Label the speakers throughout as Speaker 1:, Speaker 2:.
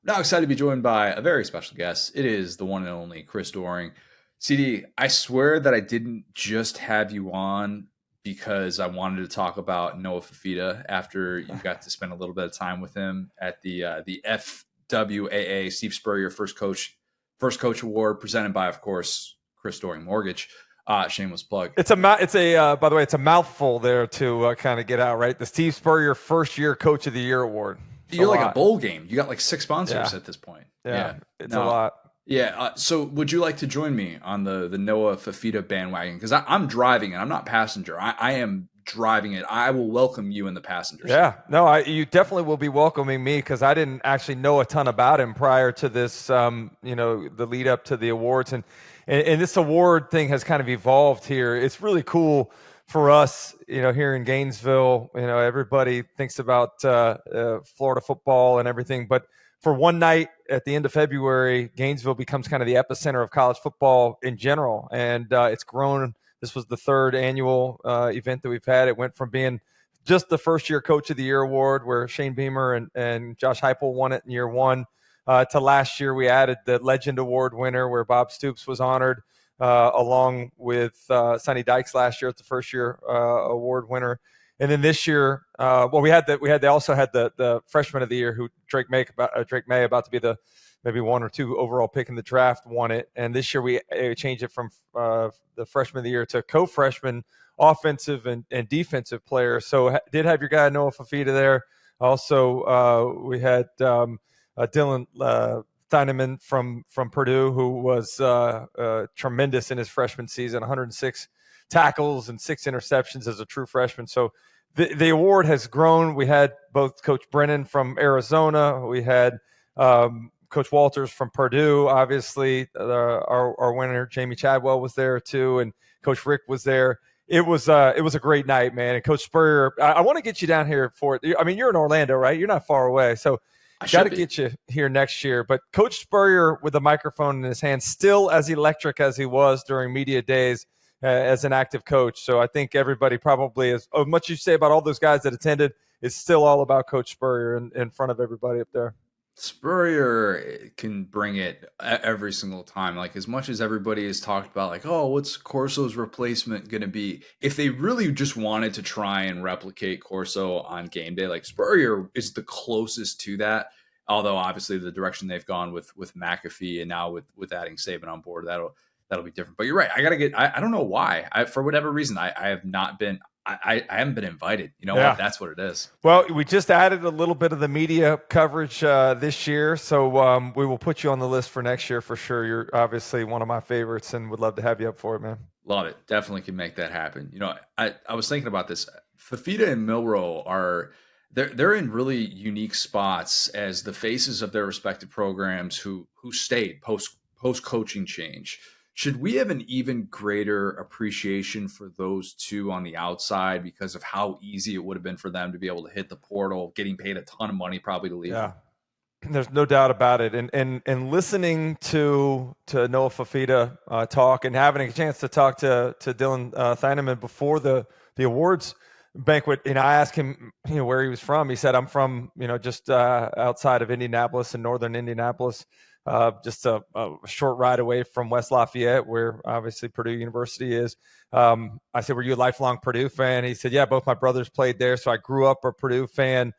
Speaker 1: Now excited to be joined by a very special guest. It is the one and only Chris Doering. CD, I swear that I didn't just have you on because I wanted to talk about Noah Fifita after you got to spend a little bit of time with him at the FWAA Steve Spurrier First Coach Award, presented by, of course, Chris Doering Mortgage. Shameless plug.
Speaker 2: By the way, it's a mouthful there to kind of get out, right? The Steve Spurrier First Year Coach of the Year Award.
Speaker 1: You're like a bowl game. You got like 6 sponsors at this point.
Speaker 2: Yeah. It's a lot.
Speaker 1: Yeah. So would you like to join me on the Noah Fifita bandwagon? Because I'm driving it. I'm not passenger. I am driving it. I will welcome you in the passenger seat.
Speaker 2: Yeah. No, you definitely will be welcoming me because I didn't actually know a ton about him prior to this, the lead up to the awards. And this award thing has kind of evolved here. It's really cool for us, here in Gainesville. Everybody thinks about Florida football and everything, but for one night at the end of February, Gainesville becomes kind of the epicenter of college football in general, and it's grown. This was the third annual event that we've had. It went from being just the First Year Coach of the Year award, where Shane Beamer and Josh Heupel won it in year one, to last year we added the Legend Award winner, where Bob Stoops was honored, along with Sonny Dykes last year as the First Year award winner. And then this year, they also had the Freshman of the Year, who Drake May, about to be the maybe 1 or 2 overall pick in the draft, won it. And this year we changed it from the Freshman of the Year to co-freshman offensive and defensive player. So did have your guy Noah Fifita there. Also, we had Dylan Thieneman from Purdue, who was tremendous in his freshman season, 106 tackles and 6 interceptions as a true freshman. So the award has grown. We had both Coach Brennan from Arizona. We had Coach Walters from Purdue. Obviously, our winner, Jamie Chadwell, was there too, and Coach Rick was there. It was a great night, man. And Coach Spurrier, I want to get you down here for it. I mean, you're in Orlando, right? You're not far away, so I got to get you here next year. But Coach Spurrier, with the microphone in his hand, still as electric as he was during media days as an active coach. So I think everybody probably, as much as you say about all those guys that attended, is still all about Coach Spurrier in front of everybody up there.
Speaker 1: Spurrier can bring it every single time. Like, as much as everybody has talked about, like, oh, what's Corso's replacement going to be? If they really just wanted to try and replicate Corso on game day, like, Spurrier is the closest to that. Although obviously the direction they've gone with McAfee and now with adding Saban on board, that'll be different. But you're right. I don't know why. For whatever reason, I have not been. I haven't been invited. That's what it is.
Speaker 2: Well, we just added a little bit of the media coverage this year, so we will put you on the list for next year for sure. You're obviously one of my favorites, and would love to have you up for it, man.
Speaker 1: Love it. Definitely can make that happen. I was thinking about this. Fifita and Milroe they're in really unique spots as the faces of their respective programs who stayed post coaching change. Should we have an even greater appreciation for those two on the outside because of how easy it would have been for them to be able to hit the portal, getting paid a ton of money probably to leave?
Speaker 2: Yeah, there's no doubt about it. And listening to Noah Fifita talk and having a chance to talk to Dylan Thieneman before the awards banquet, I asked him, where he was from. He said, I'm from, just outside of Indianapolis, in northern Indianapolis. Just a short ride away from West Lafayette, where obviously Purdue University is. I said, were you a lifelong Purdue fan? He said, yeah, both my brothers played there, so I grew up a Purdue fan.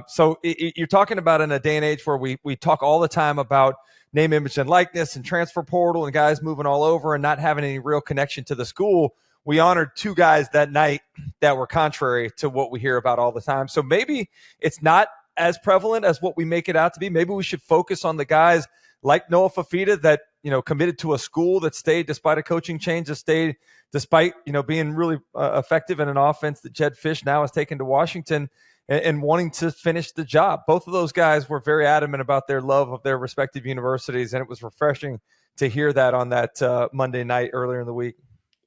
Speaker 2: So you're talking about in a day and age where we talk all the time about name, image, and likeness and transfer portal and guys moving all over and not having any real connection to the school. We honored 2 guys that night that were contrary to what we hear about all the time. So maybe it's not as prevalent as what we make it out to be. Maybe we should focus on the guys like Noah Fifita that, committed to a school, that stayed despite a coaching change, that stayed despite, being really effective in an offense that Jed Fish now has taken to Washington and wanting to finish the job. Both of those guys were very adamant about their love of their respective universities, and it was refreshing to hear that on that Monday night earlier in the week.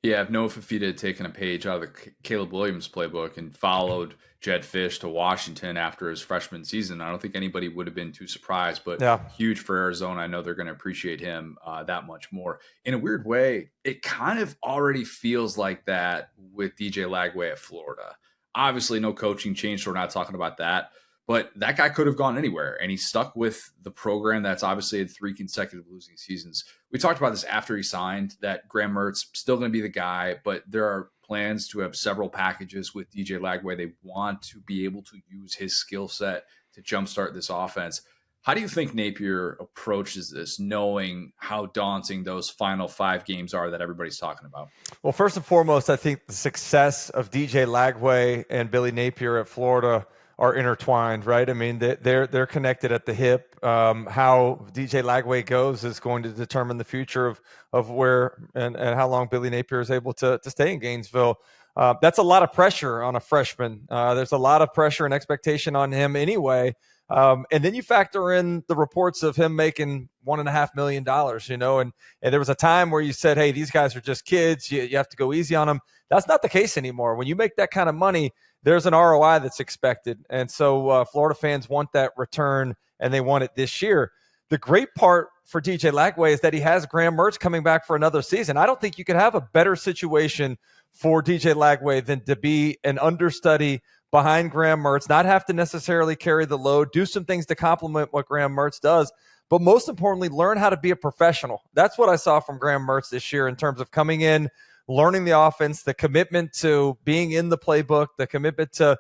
Speaker 1: Yeah, if Noah Fifita had taken a page out of the Caleb Williams playbook and followed Jed Fish to Washington after his freshman season, I don't think anybody would have been too surprised. But huge for Arizona. I know they're going to appreciate him that much more. In a weird way, it kind of already feels like that with DJ Lagway at Florida. Obviously, no coaching change, so we're not talking about that. But that guy could have gone anywhere, and he stuck with the program that's obviously had 3 consecutive losing seasons. We talked about this after he signed, that Graham Mertz still going to be the guy, but there are plans to have several packages with DJ Lagway. They want to be able to use his skill set to jumpstart this offense. How do you think Napier approaches this, knowing how daunting those final 5 games are that everybody's talking about?
Speaker 2: Well, first and foremost, I think the success of DJ Lagway and Billy Napier at Florida are intertwined, right? I mean, they're connected at the hip. How DJ Lagway goes is going to determine the future of where and how long Billy Napier is able to stay in Gainesville. That's a lot of pressure on a freshman. There's a lot of pressure and expectation on him anyway. And then you factor in the reports of him making $1.5 million, and there was a time where you said, hey, these guys are just kids. You have to go easy on them. That's not the case anymore. When you make that kind of money, there's an ROI that's expected. And so Florida fans want that return, and they want it this year. The great part for DJ Lagway is that he has Graham Mertz coming back for another season. I don't think you could have a better situation for DJ Lagway than to be an understudy behind Graham Mertz, not have to necessarily carry the load, do some things to complement what Graham Mertz does, but most importantly, learn how to be a professional. That's what I saw from Graham Mertz this year in terms of coming in, learning the offense, the commitment to being in the playbook, the commitment to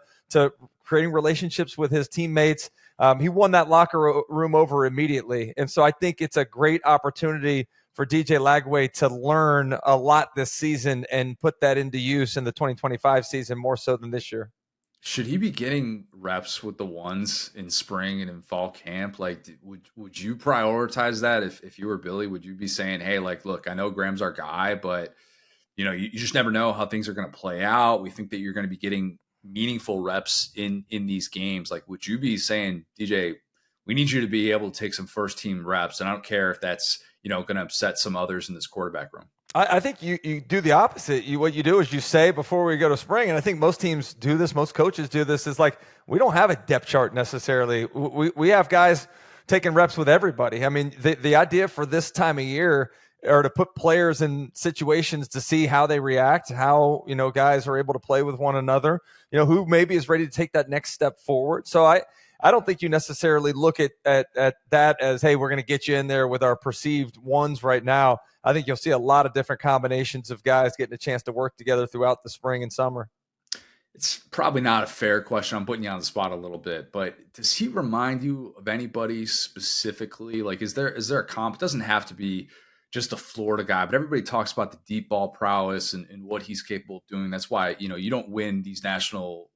Speaker 2: creating relationships with his teammates. He won that locker room over immediately. And so I think it's a great opportunity for DJ Lagway to learn a lot this season and put that into use in the 2025 season more so than this year.
Speaker 1: Should he be getting reps with the ones in spring and in fall camp? Like, would you prioritize that if you were Billy? Would you be saying, hey, like, look, I know Graham's our guy, but you just never know how things are going to play out. We think that you're going to be getting meaningful reps in these games. Like, would you be saying, DJ, we need you to be able to take some first team reps, and I don't care if that's going to upset some others in this quarterback room?
Speaker 2: I think you do the opposite. What you do is you say before we go to spring, and I think most teams do this, most coaches do this, is like, we don't have a depth chart necessarily. We have guys taking reps with everybody. I mean, the idea for this time of year are to put players in situations to see how they react, how, guys are able to play with one another, who maybe is ready to take that next step forward. So I don't think you necessarily look at that as, hey, we're going to get you in there with our perceived ones right now. I think you'll see a lot of different combinations of guys getting a chance to work together throughout the spring and summer.
Speaker 1: It's probably not a fair question. I'm putting you on the spot a little bit, but does he remind you of anybody specifically? Like, is there a comp? It doesn't have to be just a Florida guy, but everybody talks about the deep ball prowess and what he's capable of doing. That's why, you don't win these national,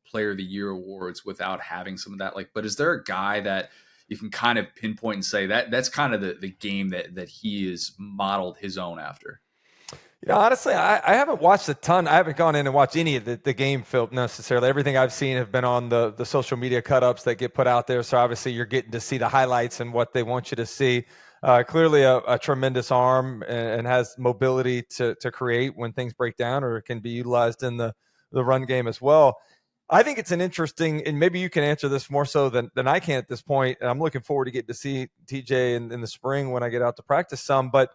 Speaker 1: player of the year awards without having some of that. Like, but is there a guy that you can kind of pinpoint and say that's kind of the game that he is modeled his own after?
Speaker 2: Honestly, I haven't watched a ton. I haven't gone in and watched any of the game film necessarily. Everything I've seen have been on the social media cut-ups that get put out there. So obviously you're getting to see the highlights and what they want you to see. Clearly a tremendous arm and has mobility to create when things break down, or can be utilized in the run game as well. I think it's an interesting, and maybe you can answer this more so than I can at this point. And I'm looking forward to getting to see TJ in the spring when I get out to practice some. But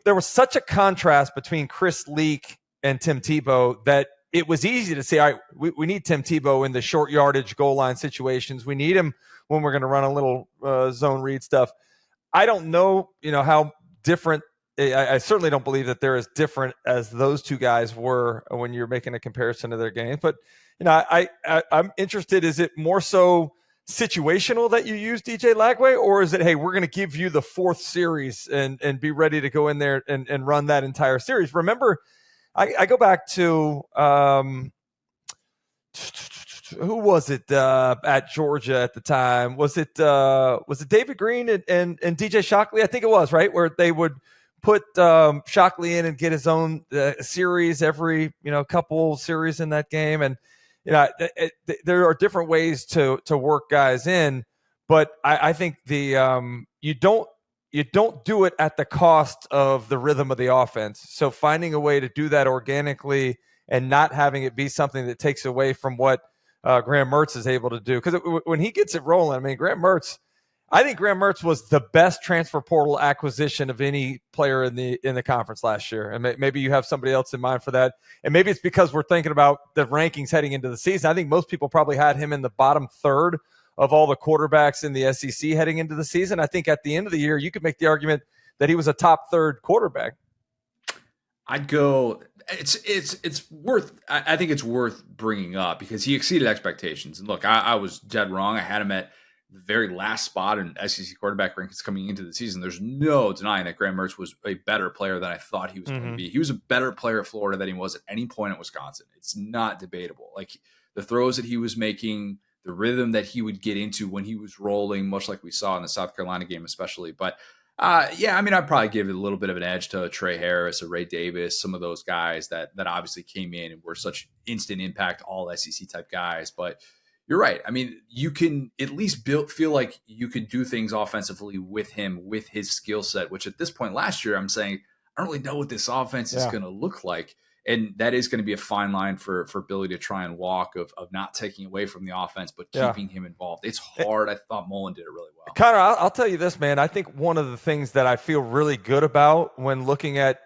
Speaker 2: there was such a contrast between Chris Leak and Tim Tebow that it was easy to say, all right, we need Tim Tebow in the short yardage goal line situations. We need him when we're going to run a little zone read stuff. I don't know, how different. I certainly don't believe that they're as different as those two guys were when you're making a comparison to their games. But, I'm interested. Is it more so situational that you use DJ Lagway, or is it, hey, we're going to give you the 4th series and be ready to go in there and run that entire series? Remember, I go back to who was it at Georgia at the time? Was it David Green and DJ Shockley? I think it was, right, where they would put Shockley in and get his own series every couple series in that game. And there are different ways to work guys in, but I think you don't do it at the cost of the rhythm of the offense. So finding a way to do that organically and not having it be something that takes away from what Graham Mertz is able to do. Because when he gets it rolling, I mean, Graham Mertz, I think Graham Mertz was the best transfer portal acquisition of any player in the conference last year. And maybe you have somebody else in mind for that. And maybe it's because we're thinking about the rankings heading into the season. I think most people probably had him in the bottom third of all the quarterbacks in the SEC heading into the season. I think at the end of the year, you could make the argument that he was a top third quarterback.
Speaker 1: I'd go. It's worth. I think it's worth bringing up because he exceeded expectations. And look, I was dead wrong. I had him at the very last spot in SEC quarterback rankings coming into the season. There's no denying that Graham Mertz was a better player than I thought he was going to be. He was a better player at Florida than he was at any point at Wisconsin. It's not debatable. Like the throws that he was making, the rhythm that he would get into when he was rolling, much like we saw in the South Carolina game, especially. But yeah, I mean, I'd probably give it a little bit of an edge to Trey Harris or Ray Davis, some of those guys that obviously came in and were such instant impact, all SEC type guys. But you're right. I mean, you can at least feel like you could do things offensively with him, with his skill set, which at this point last year, I'm saying, I don't really know what this offense is going to look like. And that is going to be a fine line for Billy to try and walk of not taking away from the offense, but keeping him involved. It's hard. I thought Mullen did it really well.
Speaker 2: Connor, I'll tell you this, man. I think one of the things that I feel really good about when looking at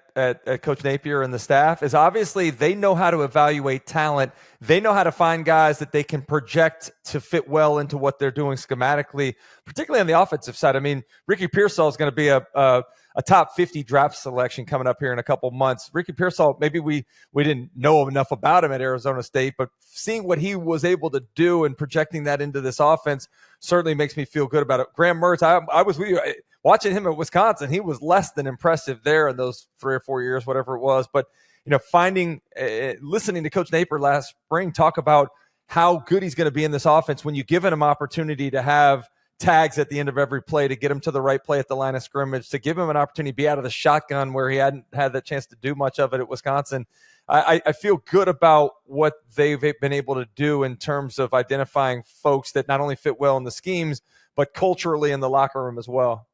Speaker 2: Coach Napier and the staff is obviously they know how to evaluate talent. They know how to find guys that they can project to fit well into what they're doing schematically, particularly on the offensive side. I mean, Ricky Pearsall is going to be a top 50 draft selection coming up here in a couple months. Ricky Pearsall, maybe we didn't know enough about him at Arizona State, but seeing what he was able to do and projecting that into this offense certainly makes me feel good about it. Graham Mertz, I was with you. Watching him at Wisconsin, he was less than impressive there in those 3 or 4 years, whatever it was. But, listening to Coach Napier last spring talk about how good he's going to be in this offense when you give him opportunity to have tags at the end of every play, to get him to the right play at the line of scrimmage, to give him an opportunity to be out of the shotgun where he hadn't had that chance to do much of it at Wisconsin. I feel good about what they've been able to do in terms of identifying folks that not only fit well in the schemes, but culturally in the locker room as well.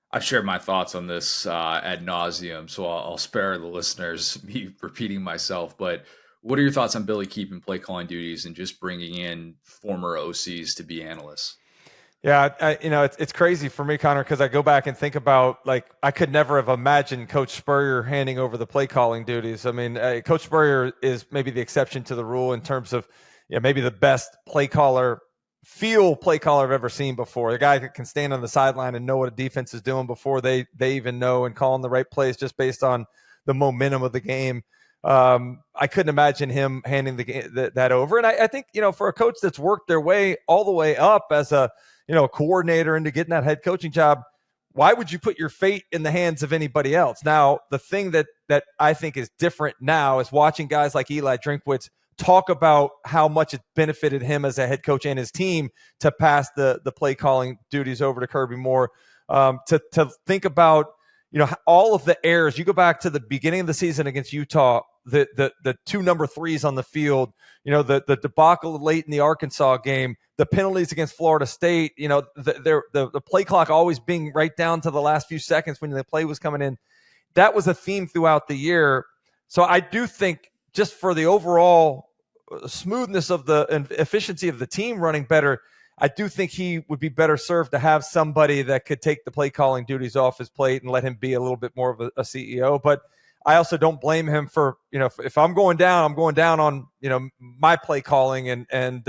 Speaker 1: I've shared my thoughts on this ad nauseum, so I'll spare the listeners me repeating myself. But what are your thoughts on Billy keeping play calling duties and just bringing in former OCs to be analysts?
Speaker 2: Yeah, it's crazy for me, Connor, because I go back and think about, I could never have imagined Coach Spurrier handing over the play calling duties. I mean, Coach Spurrier is maybe the exception to the rule in terms of maybe the best play caller I've ever seen before. The guy that can stand on the sideline and know what a defense is doing before they even know, and calling the right plays just based on the momentum of the game. I couldn't imagine him handing that over. And I think, for a coach that's worked their way all the way up as a coordinator into getting that head coaching job, why would you put your fate in the hands of anybody else? Now, the thing that I think is different now is watching guys like Eli Drinkwitz talk about how much it benefited him as a head coach and his team to pass the play calling duties over to Kirby Moore, to think about, all of the errors. You go back to the beginning of the season against Utah, the 2 number 3s on the field, the debacle late in the Arkansas game, the penalties against Florida State, the play clock always being right down to the last few seconds when the play was coming in. That was a theme throughout the year. So I do think, just for the overall smoothness of and efficiency of the team running better, I do think he would be better served to have somebody that could take the play calling duties off his plate and let him be a little bit more of a CEO. But I also don't blame him for, if I'm going down on, my play calling and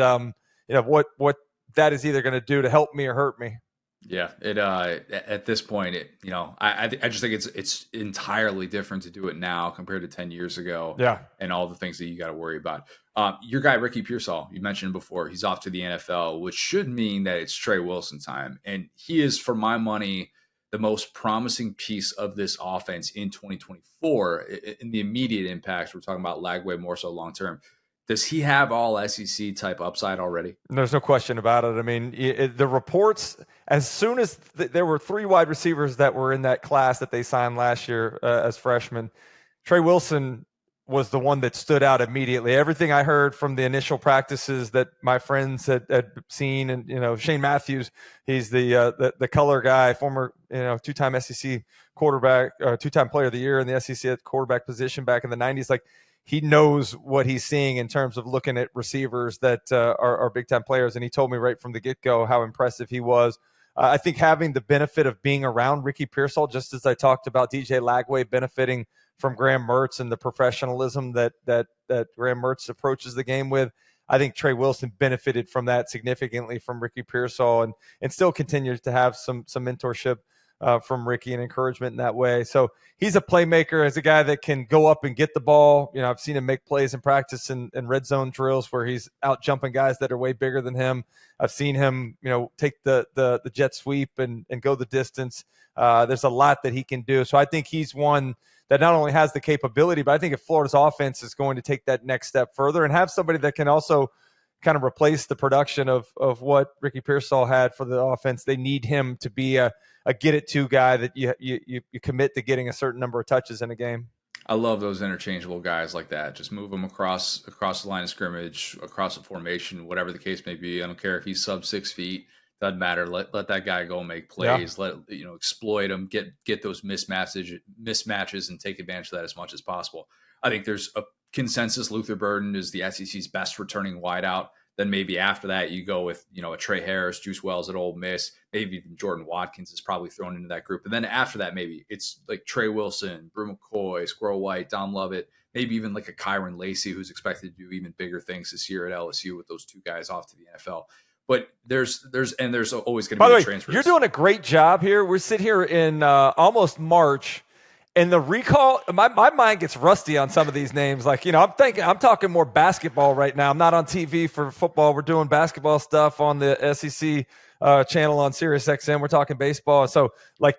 Speaker 2: what that is either going to do to help me or hurt me.
Speaker 1: Yeah, at this point, I just think it's entirely different to do it now compared to 10 years ago.
Speaker 2: Yeah,
Speaker 1: and all the things that you got to worry about. Your guy Ricky Pearsall, you mentioned before, he's off to the NFL, which should mean that it's Trey Wilson time, and he is, for my money, the most promising piece of this offense in 2024. In the immediate impacts, we're talking about Lagway more so long term. Does he have all SEC type upside already?
Speaker 2: There's no question about it. I mean, the reports, as soon as there were 3 wide receivers that were in that class that they signed last year as freshmen, Trey Wilson was the one that stood out immediately. Everything I heard from the initial practices that my friends had seen, and Shane Matthews, he's the color guy, former 2-time SEC quarterback, 2-time player of the year in the SEC at quarterback position back in the 90s. He knows what he's seeing in terms of looking at receivers that are big-time players, and he told me right from the get-go how impressive he was. I think having the benefit of being around Ricky Pearsall, just as I talked about DJ Lagway benefiting from Graham Mertz and the professionalism that Graham Mertz approaches the game with, I think Trey Wilson benefited from that significantly from Ricky Pearsall, and still continues to have some mentorship from Ricky and encouragement in that way. So he's a playmaker, as a guy that can go up and get the ball. You know, I've seen him make plays in practice and red zone drills where he's out jumping guys that are way bigger than him. I've seen him, take the jet sweep and go the distance. There's a lot that he can do. So I think he's one that not only has the capability, but I think if Florida's offense is going to take that next step further and have somebody that can also kind of replace the production of what Ricky Pearsall had for the offense, they need him to be a get-it-to guy that you commit to getting a certain number of touches in a game.
Speaker 1: I love those interchangeable guys like that. Just move them across the line of scrimmage, across the formation, whatever the case may be. I don't care if he's sub 6 feet. Doesn't matter. Let that guy go and make plays.
Speaker 2: Yeah.
Speaker 1: Let exploit him. Get those mismatches and take advantage of that as much as possible. I think there's a consensus. Luther Burden is the SEC's best returning wideout. Then maybe after that you go with a Trey Harris, Juice Wells at Ole Miss. Maybe even Jordan Watkins is probably thrown into that group. And then after that, maybe it's like Trey Wilson, Brew McCoy, Squirrel White, Dom Lovett. Maybe even like a Kyron Lacey, who's expected to do even bigger things this year at LSU with those two guys off to the NFL. But there's always going to be
Speaker 2: By the way,
Speaker 1: transfers.
Speaker 2: You're doing a great job here. We're sitting here in almost March, and the recall. My mind gets rusty on some of these names. Like I'm talking more basketball right now. I'm not on TV for football. We're doing basketball stuff on the SEC channel on Sirius XM. We're talking baseball. So I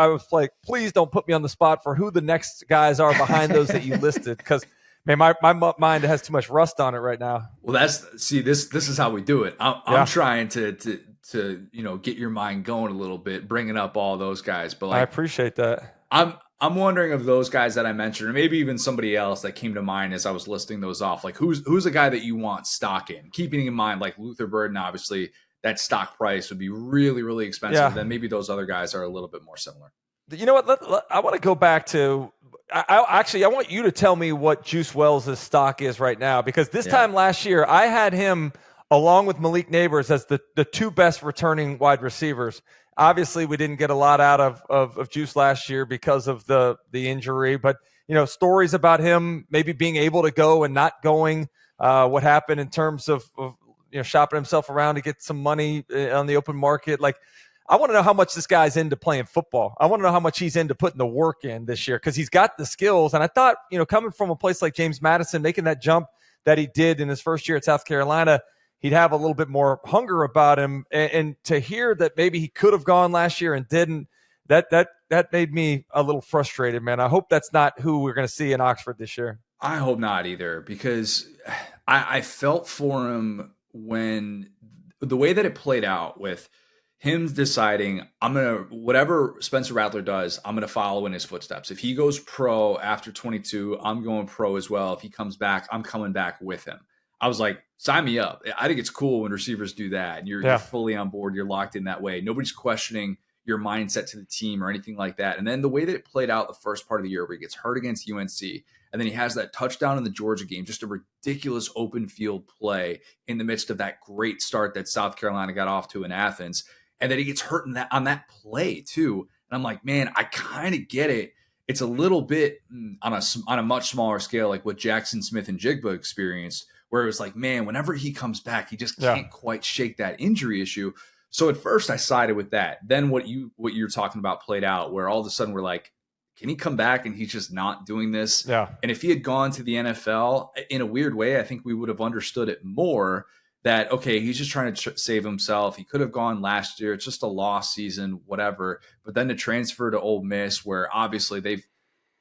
Speaker 2: was like, please don't put me on the spot for who the next guys are behind those that you listed, because. Man, my mind has too much rust on it right now.
Speaker 1: Well, this is how we do it. I'm trying to get your mind going a little bit, bringing up all those guys. But
Speaker 2: I appreciate that.
Speaker 1: I'm wondering of those guys that I mentioned, or maybe even somebody else that came to mind as I was listing those off. Like who's a guy that you want stock in? Keeping in mind, like Luther Burden, obviously that stock price would be really, really expensive. Yeah. Then maybe those other guys are a little bit more similar.
Speaker 2: You know what? I want to go back to. I want you to tell me what Juice Wells' stock is right now, because this time last year, I had him along with Malik Neighbors as the two best returning wide receivers. Obviously, we didn't get a lot out of Juice last year because of the injury, but stories about him maybe being able to go and not going, what happened in terms of shopping himself around to get some money on the open market. Like, I want to know how much this guy's into playing football. I want to know how much he's into putting the work in this year, because he's got the skills. And I thought, coming from a place like James Madison, making that jump that he did in his first year at South Carolina, he'd have a little bit more hunger about him. And to hear that maybe he could have gone last year and didn't, that made me a little frustrated, man. I hope that's not who we're going to see in Oxford this year.
Speaker 1: I hope not either, because I felt for him when the way that it played out with him deciding, whatever Spencer Rattler does, I'm going to follow in his footsteps. If he goes pro after 22, I'm going pro as well. If he comes back, I'm coming back with him. I was like, sign me up. I think it's cool when receivers do that, and you're fully on board. You're locked in that way. Nobody's questioning your mindset to the team or anything like that. And then the way that it played out the first part of the year, where he gets hurt against UNC, and then he has that touchdown in the Georgia game, just a ridiculous open field play in the midst of that great start that South Carolina got off to in Athens. And then he gets hurt on that play too. And I'm like, man, I kind of get it. It's a little bit on a much smaller scale, like what Jackson Smith and Jigba experienced, where it was like, man, whenever he comes back, he just can't quite shake that injury issue. So at first I sided with that. Then what you're talking about played out, where all of a sudden we're like, can he come back and he's just not doing this?
Speaker 2: Yeah.
Speaker 1: And if he had gone to the NFL, in a weird way, I think we would have understood it more. That, okay, he's just trying to save himself. He could have gone last year. It's just a lost season, whatever. But then to transfer to Ole Miss, where obviously they've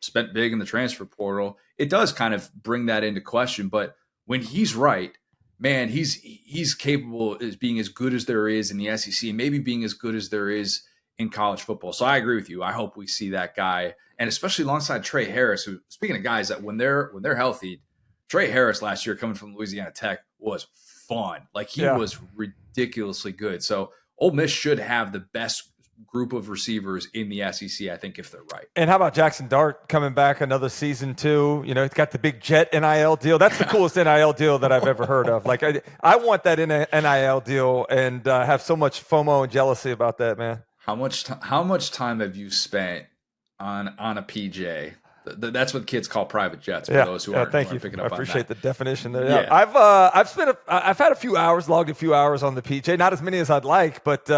Speaker 1: spent big in the transfer portal, it does kind of bring that into question. But when he's right, man, he's capable as being as good as there is in the SEC, maybe being as good as there is in college football. So I agree with you. I hope we see that guy, and especially alongside Trey Harris, who, speaking of guys that when they're healthy, Trey Harris last year coming from Louisiana Tech was fun. Like, he was ridiculously good. So Ole Miss should have the best group of receivers in the SEC, I think, if they're right.
Speaker 2: And how about Jackson Dart coming back another season too? You know, he's got the big Jet NIL deal. That's the coolest NIL deal that I've ever heard of. Like, I want that NIL deal, and have so much FOMO and jealousy about that, man.
Speaker 1: How much time have you spent on a PJ? That's what kids call private jets. For those who aren't,
Speaker 2: thank you.
Speaker 1: Picking up
Speaker 2: I appreciate the definition there.
Speaker 1: Yeah.
Speaker 2: I've had a few hours, logged a few hours on the PJ, not as many as I'd like, but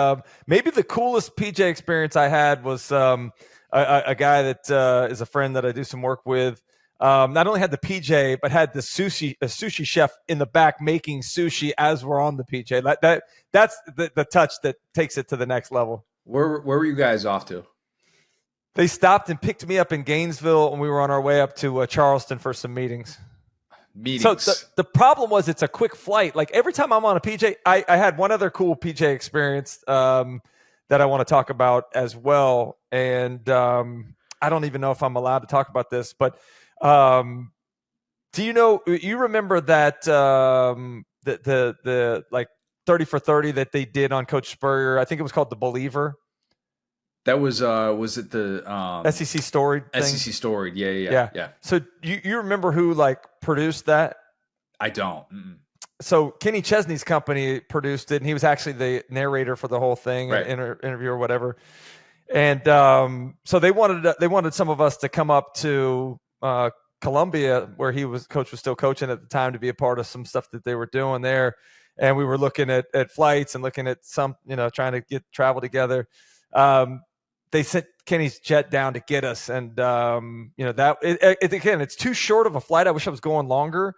Speaker 2: maybe the coolest PJ experience I had was a guy that is a friend that I do some work with. Not only had the PJ, but had a sushi chef in the back making sushi as we're on the PJ. That's the touch that takes it to the next level.
Speaker 1: Where were you guys off to?
Speaker 2: They stopped and picked me up in Gainesville, and we were on our way up to Charleston for some meetings. So the problem was it's a quick flight. Like every time I'm on a PJ, I had one other cool PJ experience that I want to talk about as well. And I don't even know if I'm allowed to talk about this, but do you remember that the like 30 for 30 that they did on Coach Spurrier? I think it was called The Believer.
Speaker 1: That was it the
Speaker 2: SEC Storied thing?
Speaker 1: SEC Storied, yeah.
Speaker 2: So you remember who like produced that?
Speaker 1: I don't. Mm-mm.
Speaker 2: So Kenny Chesney's company produced it, and he was actually the narrator for the whole thing,
Speaker 1: right.
Speaker 2: Interview or whatever. And so they wanted some of us to come up to Columbia, where Coach was still coaching at the time, to be a part of some stuff that they were doing there. And we were looking at flights and looking at some, trying to get travel together. They sent Kenny's jet down to get us. And, again, it's too short of a flight. I wish I was going longer,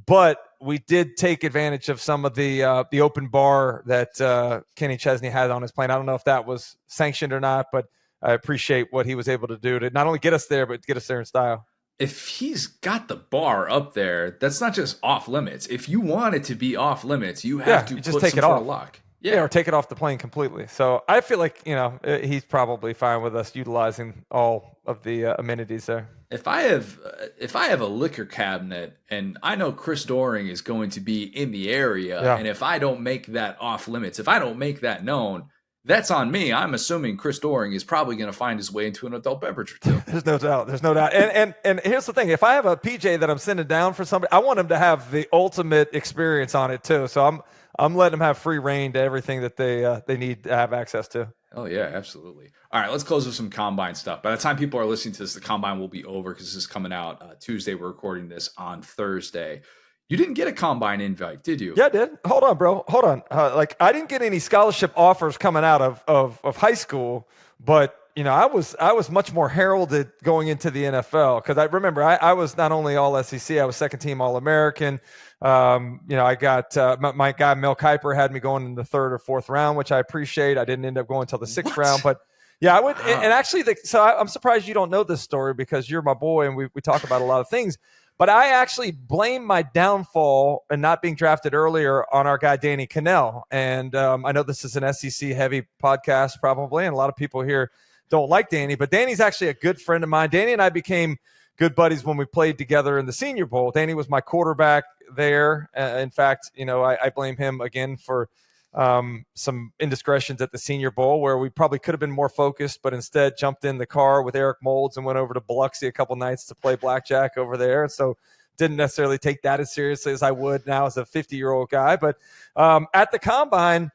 Speaker 2: but we did take advantage of some of the open bar that Kenny Chesney had on his plane. I don't know if that was sanctioned or not, but I appreciate what he was able to do to not only get us there, but get us there in style.
Speaker 1: If he's got the bar up there, that's not just off limits. If you want it to be off limits, you have to
Speaker 2: just
Speaker 1: put
Speaker 2: take
Speaker 1: some
Speaker 2: it
Speaker 1: sort
Speaker 2: off.
Speaker 1: of lock.
Speaker 2: Yeah, or take it off the plane completely. So I feel like, he's probably fine with us utilizing all of the amenities there.
Speaker 1: If I have a liquor cabinet and I know Chris Doering is going to be in the area, and if I don't make that off limits, if I don't make that known, that's on me. I'm assuming Chris Doering is probably going to find his way into an adult beverage or two.
Speaker 2: There's no doubt. And here's the thing. If I have a PJ that I'm sending down for somebody, I want them to have the ultimate experience on it too. So I'm letting them have free reign to everything that they need to have access to.
Speaker 1: Oh, yeah, absolutely. All right, let's close with some Combine stuff. By the time people are listening to this, the Combine will be over because this is coming out Tuesday. We're recording this on Thursday. You didn't get a Combine invite, did you?
Speaker 2: Yeah, I did. Hold on, bro. Hold on. I didn't get any scholarship offers coming out of high school, but I was much more heralded going into the NFL because I remember I was not only all SEC, I was second team All American. I got my guy Mel Kiper had me going in the third or fourth round, which I appreciate. I didn't end up going until the sixth round, but yeah, I went. Wow. And actually, I'm surprised you don't know this story because you're my boy and we talk about a lot of things. But I actually blame my downfall and not being drafted earlier on our guy Danny Cannell. And I know this is an SEC heavy podcast probably, and a lot of people here don't like Danny, but Danny's actually a good friend of mine. Danny and I became good buddies when we played together in the Senior Bowl. Danny was my quarterback there. In fact, I blame him again for some indiscretions at the Senior Bowl where we probably could have been more focused, but instead jumped in the car with Eric Moulds and went over to Biloxi a couple nights to play blackjack over there. So didn't necessarily take that as seriously as I would now as a 50-year-old guy. But at the Combine,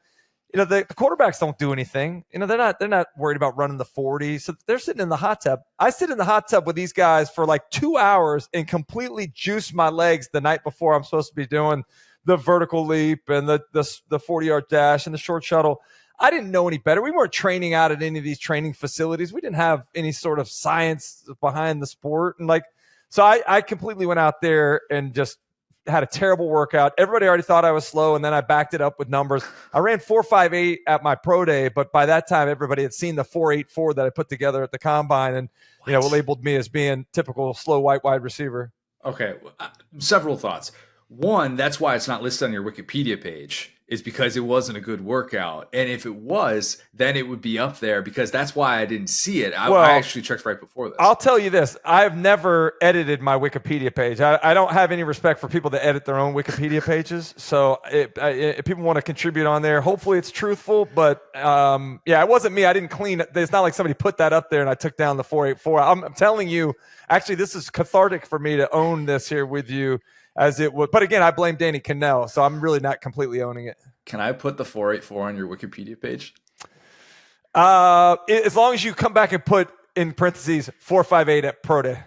Speaker 2: the quarterbacks don't do anything. They're not worried about running the 40. So they're sitting in the hot tub. I sit in the hot tub with these guys for like 2 hours and completely juice my legs the night before I'm supposed to be doing the vertical leap and the 40-yard dash and the short shuttle. I didn't know any better. We weren't training out at any of these training facilities. We didn't have any sort of science behind the sport. And so I completely went out there and just had a terrible workout. Everybody already thought I was slow, and then I backed it up with numbers. I ran 4.58 at my pro day, but by that time, everybody had seen the 4.84 that I put together at the Combine and labeled me as being typical slow white wide receiver.
Speaker 1: Okay, several thoughts. One, that's why it's not listed on your Wikipedia page, is because it wasn't a good workout. And if it was, then it would be up there, because that's why I didn't see it. I actually checked right before this.
Speaker 2: I'll tell you this. I've never edited my Wikipedia page. I don't have any respect for people that edit their own Wikipedia pages. So if people want to contribute on there, hopefully it's truthful. But it wasn't me. I didn't clean it. It's not like somebody put that up there and I took down the 484. I'm telling you, actually, this is cathartic for me to own this here with you. As it would, but again, I blame Danny Cannell, so I'm really not completely owning it.
Speaker 1: Can I put the 484 on your Wikipedia page?
Speaker 2: As long as you come back and put in parentheses 458 at Pro Day.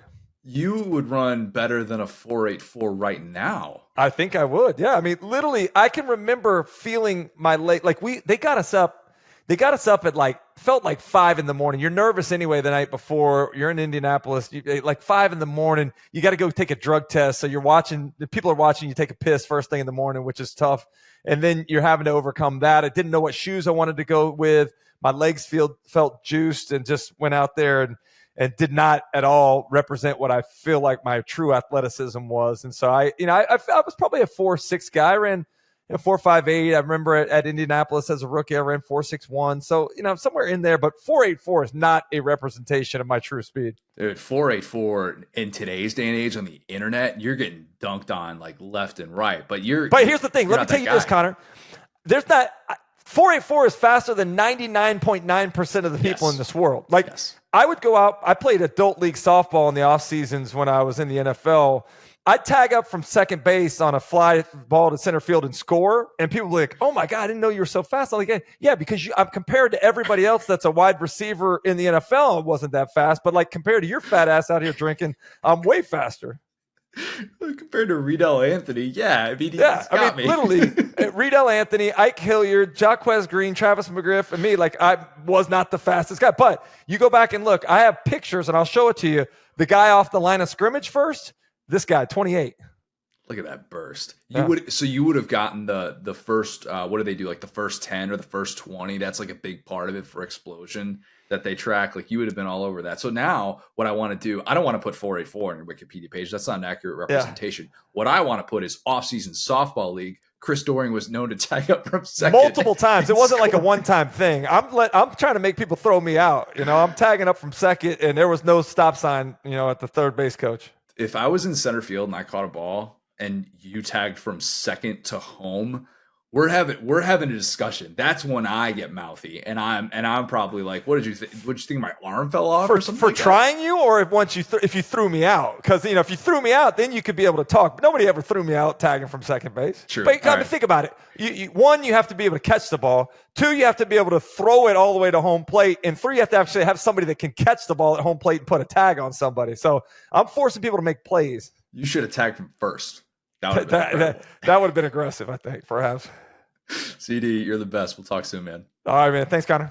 Speaker 1: You would run better than a 484 right now.
Speaker 2: I think I would. Yeah, I mean, literally, I can remember feeling my leg. Like they got us up. They got us up at felt like 5 a.m. You're nervous anyway the night before. You're in Indianapolis. Like 5 a.m. You got to go take a drug test. So you're watching. The people are watching you take a piss first thing in the morning, which is tough. And then you're having to overcome that. I didn't know what shoes I wanted to go with. My legs felt juiced, and just went out there and did not at all represent what I feel like my true athleticism was. And so I was probably a 4.6 guy. I ran 4.58. I remember at Indianapolis as a rookie, I ran 4.61. So, somewhere in there, but 4.84 is not a representation of my true speed.
Speaker 1: Dude, 4.84 in today's day and age on the internet, you're getting dunked on like left and right. But here's the thing. Let me tell you this, Connor.
Speaker 2: 4.84 is faster than 99.9% of the people in this world. I would go out. I played adult league softball in the off seasons when I was in the NFL. I'd tag up from second base on a fly ball to center field and score, and people were like, "Oh my God, I didn't know you were so fast." I'm like, "Yeah, because I'm compared to everybody else that's a wide receiver in the NFL. It wasn't that fast, but compared to your fat ass out here drinking, I'm way faster."
Speaker 1: Compared to Riedel Anthony, yeah. I mean,
Speaker 2: literally, Riedel Anthony, Ike Hilliard, Jaquez Green, Travis McGriff, and me, I was not the fastest guy. But you go back and look, I have pictures, and I'll show it to you. The guy off the line of scrimmage first, this guy, 28.
Speaker 1: Look at that burst. You would have gotten the first, what do they do? Like the first 10 or the first 20. That's like a big part of it for explosion that they track. Like you would have been all over that. So now what I want to do, I don't want to put 4.84 on your Wikipedia page. That's not an accurate representation. Yeah. What I want to put is off-season softball league. Chris Doering was known to tag up from second
Speaker 2: multiple times. It wasn't like a one-time thing. I'm trying to make people throw me out. I'm tagging up from second, and there was no stop sign, at the third base coach.
Speaker 1: If I was in center field and I caught a ball and you tagged from second to home, we're having a discussion. That's when I get mouthy, and I'm probably like, "What did you think? What did you think? My arm fell off or something?"
Speaker 2: For trying you, or if you threw me out? Because if you threw me out, then you could be able to talk. But nobody ever threw me out tagging from second base.
Speaker 1: True.
Speaker 2: But think about it. One, you have to be able to catch the ball. Two, you have to be able to throw it all the way to home plate. And three, you have to actually have somebody that can catch the ball at home plate and put a tag on somebody. So I'm forcing people to make plays.
Speaker 1: You should have tagged from first.
Speaker 2: That would have been aggressive, I think, perhaps.
Speaker 1: CD, you're the best. We'll talk soon, man.
Speaker 2: All right, man. Thanks, Connor.